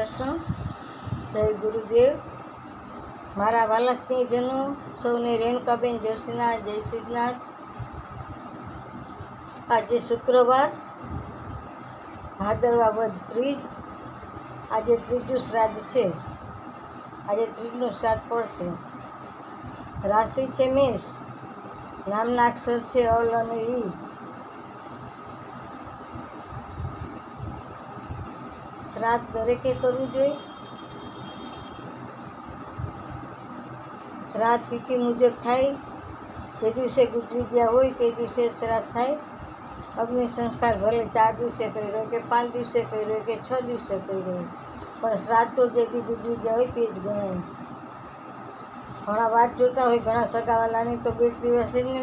કૃષ્ણ, જય ગુરુદેવ. મારા વાલા સ્નેહીજનો સૌને રેણુકાબેન જોશીના જય સિદ્ધનાથ. આજે શુક્રવાર, ભાદરવા વદ ત્રીજ. આજે ત્રીજું શ્રાદ્ધ છે. આજે ત્રીજનું શ્રાદ્ધ પડશે. રાશિ છે મેષ, નામના અક્ષર છે અલ અને ઈ. શ્રાદ્ધ દરેકે કરવું જોઈએ. શ્રાદ્ધ તિથિ મુજબ થાય. જે દિવસે ગુજરી ગયા હોય તે દિવસે શ્રાદ્ધ થાય. અગ્નિ સંસ્કાર ભલે 4 દિવસે કર્યો હોય કે 5 દિવસે કર્યો હોય કે 6 દિવસે કર્યો હોય, પણ શ્રાદ્ધ તો જેથી ગુજરી ગયા હોય તે જ ગણાય. ઘણા વાટ જોતા હોય, ઘણા સગાવાલાની તો 2 દિવસ એમને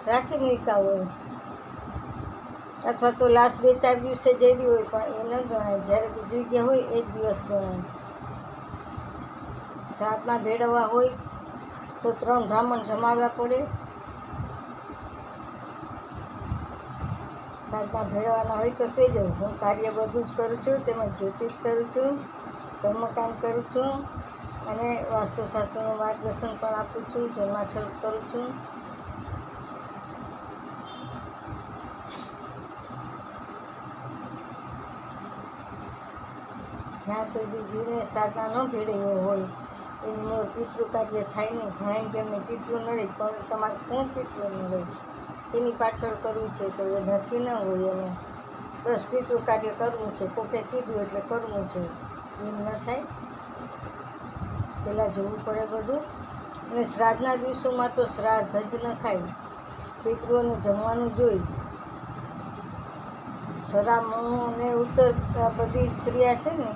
રાખી મૂક્યા હોય, અથવા તો લાસ્ટ 2-4 દિવસે જેવી હોય, પણ એ ન ગણાય. જ્યારે ગુજરી ગયા હોય એ જ દિવસ ગણાય. શ્રાદ્ધમાં ભેળવવા હોય તો 3 બ્રાહ્મણ જમાડવા પડે. શ્રાદ્ધમાં ભેળવવાના હોય તો કહેજો. હું કાર્ય બધું જ કરું છું, તેમજ જ્યોતિષ કરું છું, કર્મકાંડ કરું છું અને વાસ્તુશાસ્ત્રનું માર્ગદર્શન પણ આપું છું, જન્માક્ષર કરું છું. જ્યાં સુધી જીવને શ્રાદ્ધમાં ન ભેળવ્યો હોય એની મોર પિતૃ કાર્ય થાય નહીં. ઘણા એમ કે એમને પિતૃ નડે, પણ તમારે કોણ પિતૃ નડે છે એની પાછળ કરવું છે તો એ નક્કી ન હોય. એને બસ પિતૃ કાર્ય કરવું છે, કોકે કીધું એટલે કરવું છે, એમ ન થાય. પહેલાં જોવું પડે બધું. અને શ્રાદ્ધના દિવસોમાં તો શ્રાદ્ધ જ ન થાય. પિતૃઓને જમવાનું જોઈ. સરામોને ઉત્તર બધી ક્રિયા છે ને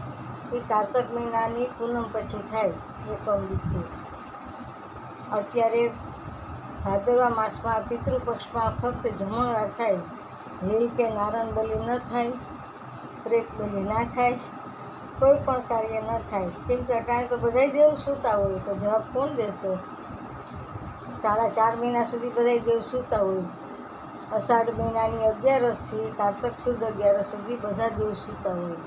એ કારતક મહિનાની પૂનમ પછી થાય, એકમ બીજથી. અત્યારે ભાદરવા માસમાં પિતૃપક્ષમાં ફક્ત જમણવાર થાય. હેલ કે નારાયણ બલિ ન થાય, પ્રેત બલિ ના થાય, કોઈ પણ કાર્ય ન થાય. કેમ કે અટાણે તો બધાય દેવ સૂતા હોય, તો જવાબ કોણ દેશે? 4.5 મહિના સુધી બધાય દેવ સૂતા હોય. અષાઢ મહિનાની 11સથી કારતક સુદ 11 સુધી બધા દેવ સૂતા હોય.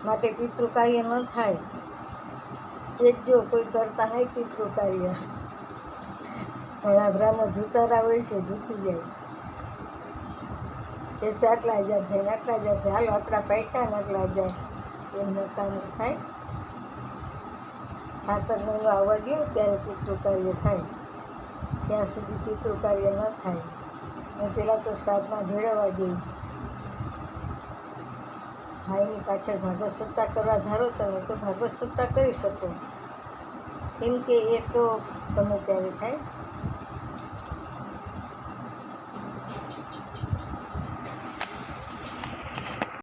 માટે પિતૃ કાર્ય ન થાય. ચેતજો, કોઈ કરતા નહીં પિતૃ કાર્ય. ઘણા બ્રાહ્મણ ધૂતારા હોય છે, ધૂતી જાય કે આટલા હજાર થાય ને આટલા હજાર થાય, હાલો આપણા પૈકા ને આટલા હજાર, એમનું કામ થાય. કારતક મહિનો આવવા ગયો ત્યારે પિતૃ કાર્ય થાય. ત્યાં સુધી પિતૃ કાર્ય ન થાય. અને પહેલાં તો શ્રાદ્ધમાં ભેળવવા જોઈએ. હા, એની પાછળ ભાગવત સપ્તાહ કરવા ધારો તમે તો ભાગવત સપ્તાહ કરી શકો. કેમ કે એ તો ગમે ત્યારે થાય.